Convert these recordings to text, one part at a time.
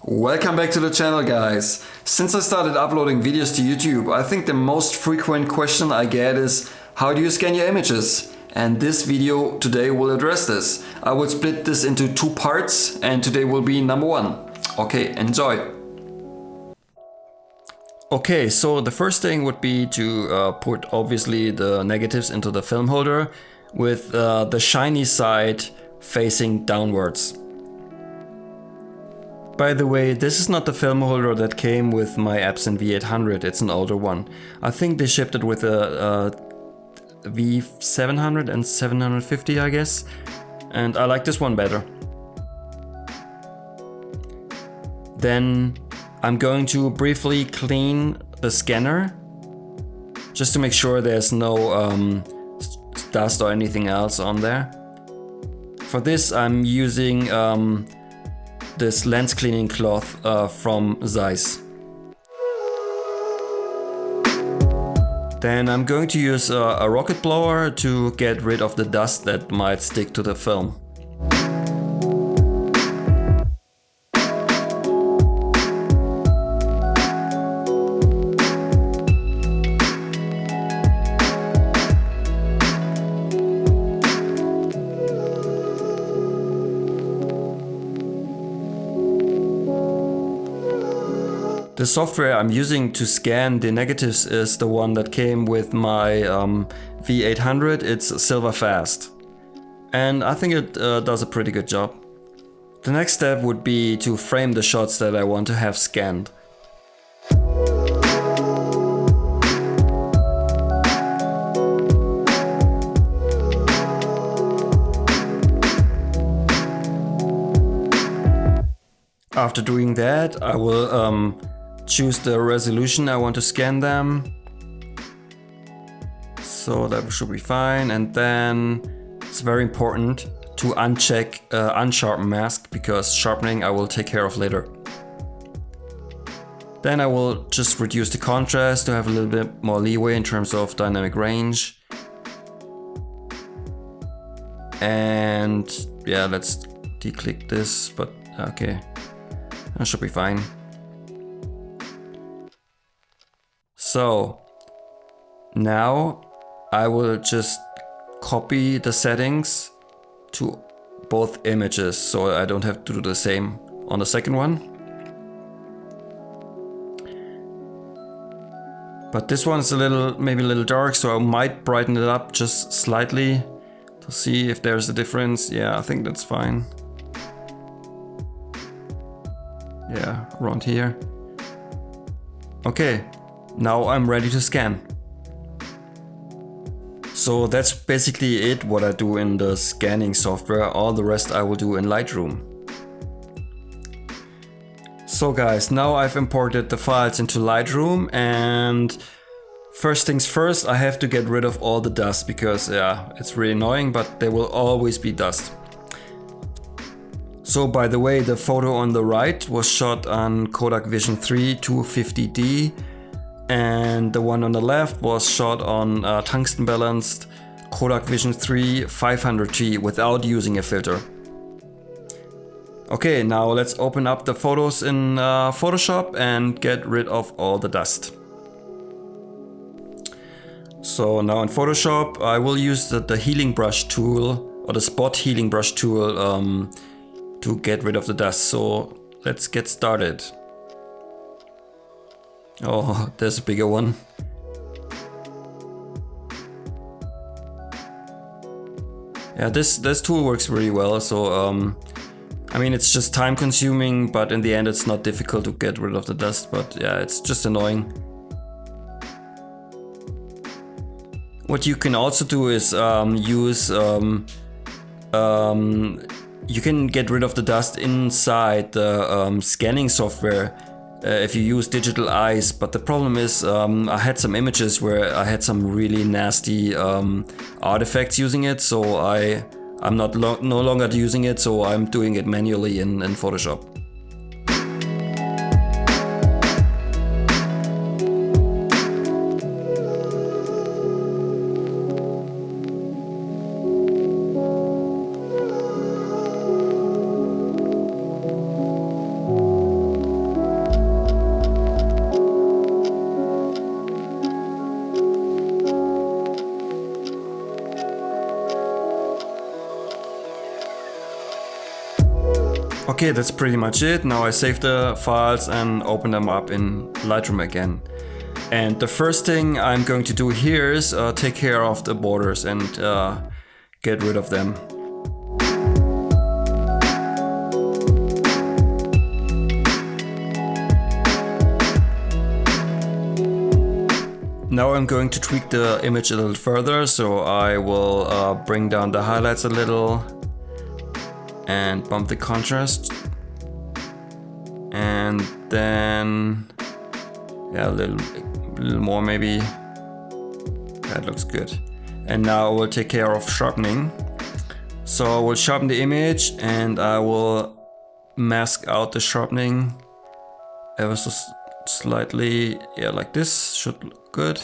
Welcome back to the channel, guys. Since I started uploading videos to YouTube, I think the most frequent question I get is how do you scan your images? And this video today will address this. I will split this into two parts and today will be number one. Okay, enjoy. Okay, so the first thing would be to put obviously the negatives into the film holder with the shiny side facing downwards. By the way, this is not the film holder that came with my Epson V800, it's an older one. I think they shipped it with a V700 and 750, I guess. And I like this one better. Then I'm going to briefly clean the scanner, just to make sure there's no dust or anything else on there. For this I'm using this lens cleaning cloth from Zeiss. Then I'm going to use a rocket blower to get rid of the dust that might stick to the film. The software I'm using to scan the negatives is the one that came with my V800. It's Silver Fast. And I think it does a pretty good job. The next step would be to frame the shots that I want to have scanned. After doing that, I will choose the resolution I want to scan them. So that should be fine. And then it's very important to uncheck unsharpen mask, because sharpening I will take care of later. Then I will just reduce the contrast to have a little bit more leeway in terms of dynamic range. And yeah, let's declick this, but okay, that should be fine. So now I will just copy the settings to both images, so I don't have to do the same on the second one. But this one's maybe a little dark, so I might brighten it up just slightly to see if there's a difference. Yeah, I think that's fine. Yeah, around here. Okay. Now I'm ready to scan. So that's basically it, what I do in the scanning software. All the rest I will do in Lightroom. So guys, now I've imported the files into Lightroom, and first things first, I have to get rid of all the dust, because yeah, it's really annoying, but there will always be dust. So by the way, the photo on the right was shot on Kodak Vision 3 250D. And the one on the left was shot on tungsten balanced Kodak Vision 3 500T without using a filter. Okay, now let's open up the photos in Photoshop and get rid of all the dust. So now in Photoshop I will use the healing brush tool, or the spot healing brush tool, to get rid of the dust. So let's get started. Oh, there's a bigger one. Yeah, this tool works really well. So I mean, it's just time consuming, but in the end it's not difficult to get rid of the dust. But yeah, it's just annoying. What you can also do is use you can get rid of the dust inside the scanning software. If you use digital eyes, but the problem is I had some images where I had some really nasty artifacts using it, so I'm no longer using it, so I'm doing it manually in Photoshop. Okay, that's pretty much it. Now I save the files and open them up in Lightroom again. And the first thing I'm going to do here is take care of the borders and get rid of them. Now I'm going to tweak the image a little further, so I will bring down the highlights a little and bump the contrast, and then yeah, a little more maybe. That looks good. And now I will take care of sharpening. So I will sharpen the image and I will mask out the sharpening ever so slightly. Yeah, like this should look good.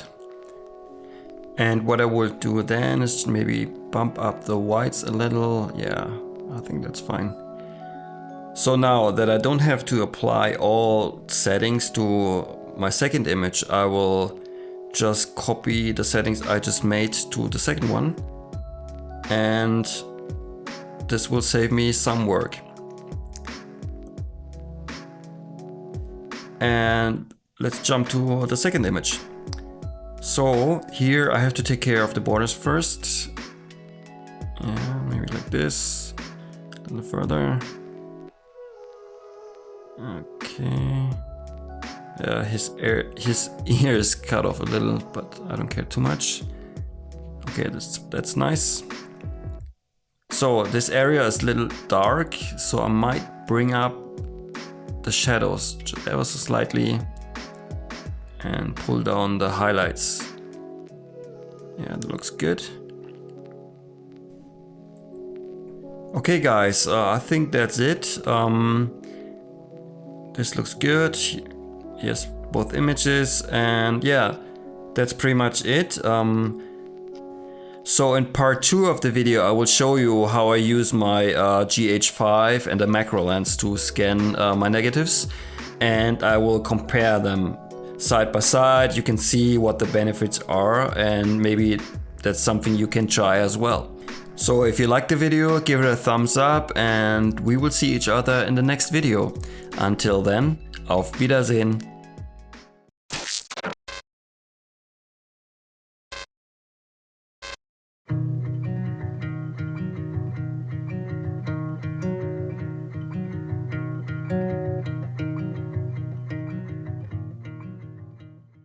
And what I will do then is maybe bump up the whites a little. Yeah, I think that's fine. So now that I don't have to apply all settings to my second image, I will just copy the settings I just made to the second one. And this will save me some work. And let's jump to the second image. So here I have to take care of the borders first. Yeah, maybe like this. A little further. Okay. Yeah, his ear is cut off a little, but I don't care too much. Okay, that's nice. So this area is a little dark, so I might bring up the shadows ever so slightly and pull down the highlights. Yeah, that looks good. Okay guys, I think that's it. This looks good. Yes, both images, and yeah, that's pretty much it. So in part 2 of the video I will show you how I use my GH5 and a macro lens to scan my negatives, and I will compare them side by side. You can see what the benefits are, and maybe that's something you can try as well. So if you liked the video, give it a thumbs up, and we will see each other in the next video. Until then, auf Wiedersehen.